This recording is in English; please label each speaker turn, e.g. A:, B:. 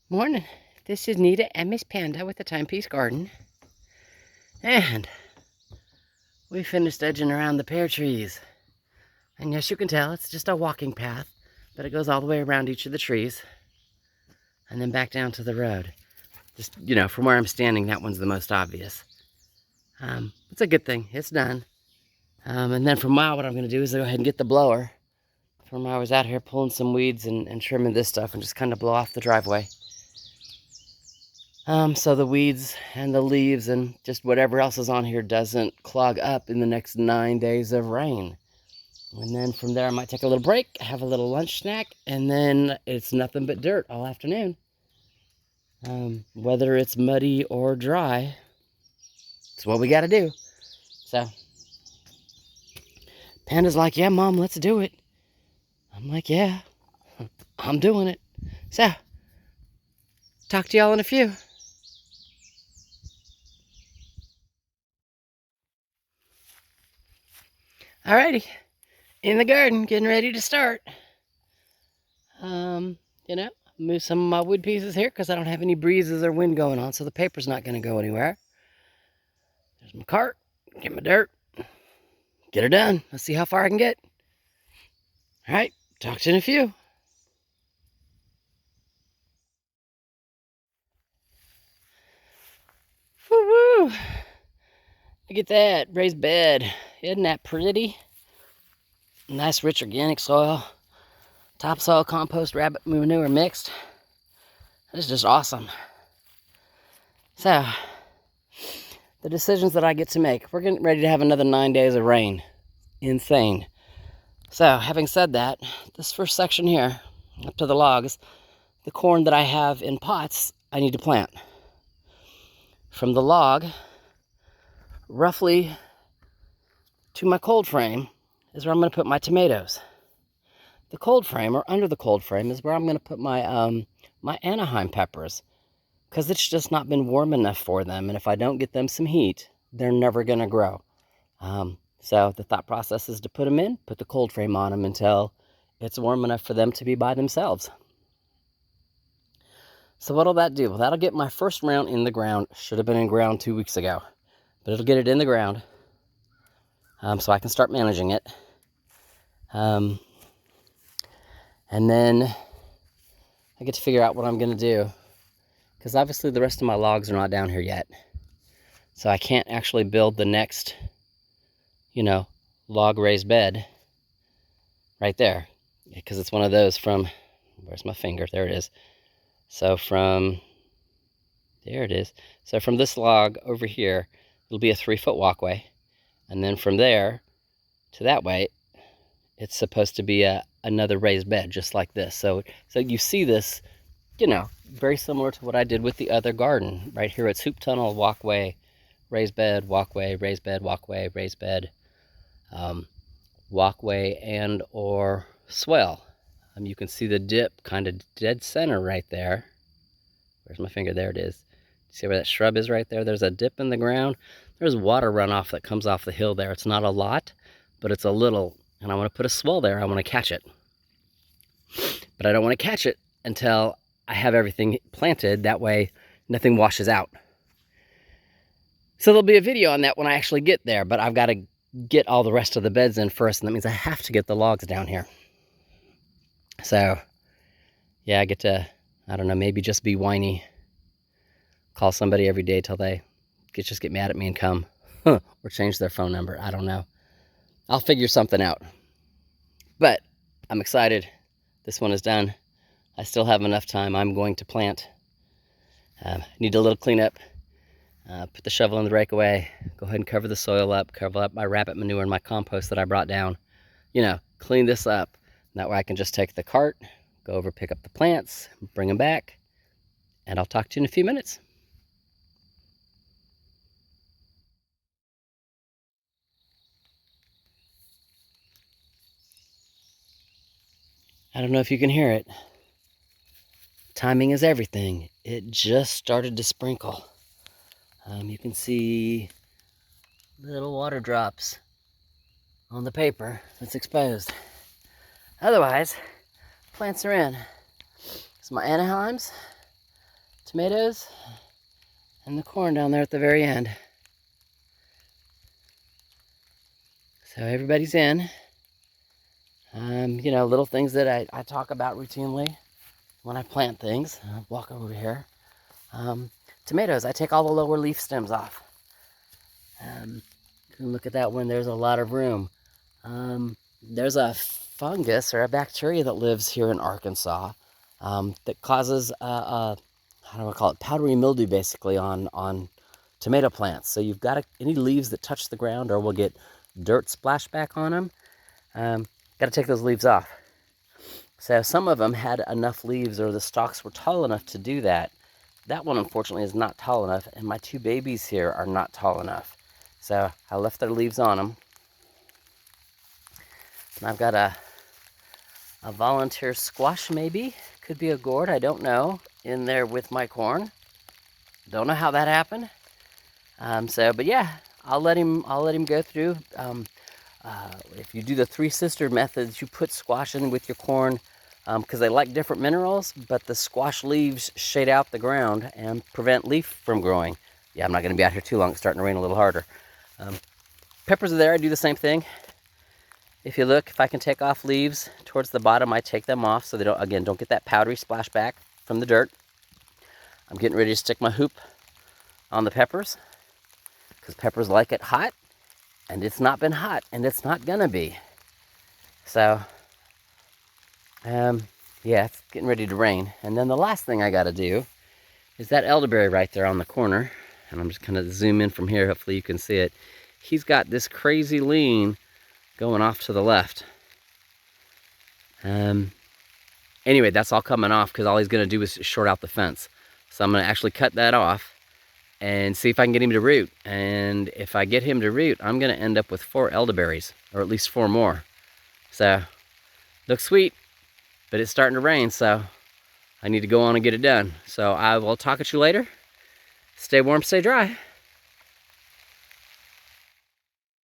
A: Morning. This is Nita and Miss Panda with the Timepiece Garden. And we finished edging around the pear trees. And yes, you can tell it's just a walking path, but it goes all the way around each of the trees and then back down to the road. Just, from where I'm standing, that one's the most obvious. It's a good thing. It's done. And then from now, what I'm going to do is go ahead and get the blower from where I was out here pulling some weeds and trimming this stuff and just kind of blow off the driveway. So the weeds and the leaves and just whatever else is on here doesn't clog up in the next 9 days of rain. And then from there, I might take a little break, have a little lunch snack, and then it's nothing but dirt all afternoon. Whether it's muddy or dry, it's what we got to do. So Panda's like, yeah, Mom, let's do it. I'm like, yeah, I'm doing it. So talk to y'all in a few. Alrighty, in the garden, getting ready to start. Move some of my wood pieces here because I don't have any breezes or wind going on, so the paper's not going to go anywhere. There's my cart, get my dirt, get her done. Let's see how far I can get. Alright, talk to you in a few. Woo-woo! Look at that, raised bed. Isn't that pretty? Nice rich organic soil. Topsoil, compost, rabbit manure mixed. That is just awesome. So, the decisions that I get to make. We're getting ready to have another 9 days of rain. Insane. So, having said that, this first section here, up to the logs, the corn that I have in pots, I need to plant. From the log, roughly to my cold frame, is where I'm going to put my tomatoes. The cold frame, or under the cold frame, is where I'm going to put my my Anaheim peppers, because it's just not been warm enough for them, and if I don't get them some heat, they're never going to grow. So the thought process is to put them in, put the cold frame on them until it's warm enough for them to be by themselves. So what'll that do? Well, that'll get my first round in the ground. Should have been in ground 2 weeks ago, but it'll get it in the ground, so I can start managing it. And then I get to figure out what I'm going to do, because obviously the rest of my logs are not down here yet. So I can't actually build the next, log raised bed right there, because it's one of those from, where's my finger? There it is. So from, there it is. So from this log over here, it'll be a 3-foot walkway. And then from there to that way, it's supposed to be another raised bed, just like this. So you see this, very similar to what I did with the other garden. Right here, it's hoop tunnel, walkway, raised bed, walkway, raised bed, walkway, raised bed, walkway, and or swell. You can see the dip kind of dead center right there. Where's my finger? There it is. See where that shrub is right there? There's a dip in the ground. There's water runoff that comes off the hill there. It's not a lot, but it's a little, and I want to put a swell there. I want to catch it. But I don't want to catch it until I have everything planted. That way nothing washes out. So there'll be a video on that when I actually get there, but I've got to get all the rest of the beds in first, and that means I have to get the logs down here. So, yeah, I get to, I don't know, maybe just be whiny. Call somebody every day till they just get mad at me and come. Or change their phone number. I don't know. I'll figure something out. But I'm excited. This one is done. I still have enough time. I'm going to plant. Need a little cleanup. Put the shovel in the breakaway. Go ahead and cover the soil up. Cover up my rabbit manure and my compost that I brought down. Clean this up. That way I can just take the cart, go over, pick up the plants, bring them back, and I'll talk to you in a few minutes. I don't know if you can hear it. Timing is everything. It just started to sprinkle. You can see little water drops on the paper that's exposed. Otherwise, plants are in. It's my Anaheims. tomatoes, and the corn down there at the very end. So everybody's in. You know, little things that I talk about routinely when I plant things. I'll walk over here. Tomatoes, I take all the lower leaf stems off. You can look at that one, there's a lot of room. There's a fungus or a bacteria that lives here in Arkansas that causes, how do I call it, powdery mildew basically on tomato plants. So you've got any leaves that touch the ground or will get dirt splashed back on them, got to take those leaves off. So some of them had enough leaves or the stalks were tall enough to do that. That one unfortunately is not tall enough, and my two babies here are not tall enough. So I left their leaves on them. And I've got a volunteer squash maybe, could be a gourd, I don't know, in there with my corn. Don't know how that happened. But yeah, I'll let him go through. If you do the three sister methods, you put squash in with your corn because they like different minerals, but the squash leaves shade out the ground and prevent leaf from growing. Yeah, I'm not going to be out here too long. It's starting to rain a little harder. Peppers are there. I do the same thing. If you look, if I can take off leaves towards the bottom, I take them off so they don't get that powdery splashback from the dirt. I'm getting ready to stick my hoop on the peppers because peppers like it hot, and it's not been hot, and it's not gonna be. So, yeah, it's getting ready to rain. And then the last thing I gotta do is that elderberry right there on the corner, and I'm just gonna zoom in from here, hopefully you can see it. He's got this crazy lean going off to the left. Anyway, that's all coming off because all he's gonna do is short out the fence. So I'm gonna actually cut that off and see if I can get him to root. And if I get him to root, I'm gonna end up with 4 elderberries, or at least 4 more. So, looks sweet, but it's starting to rain, so I need to go on and get it done. So I will talk at you later. Stay warm, stay dry.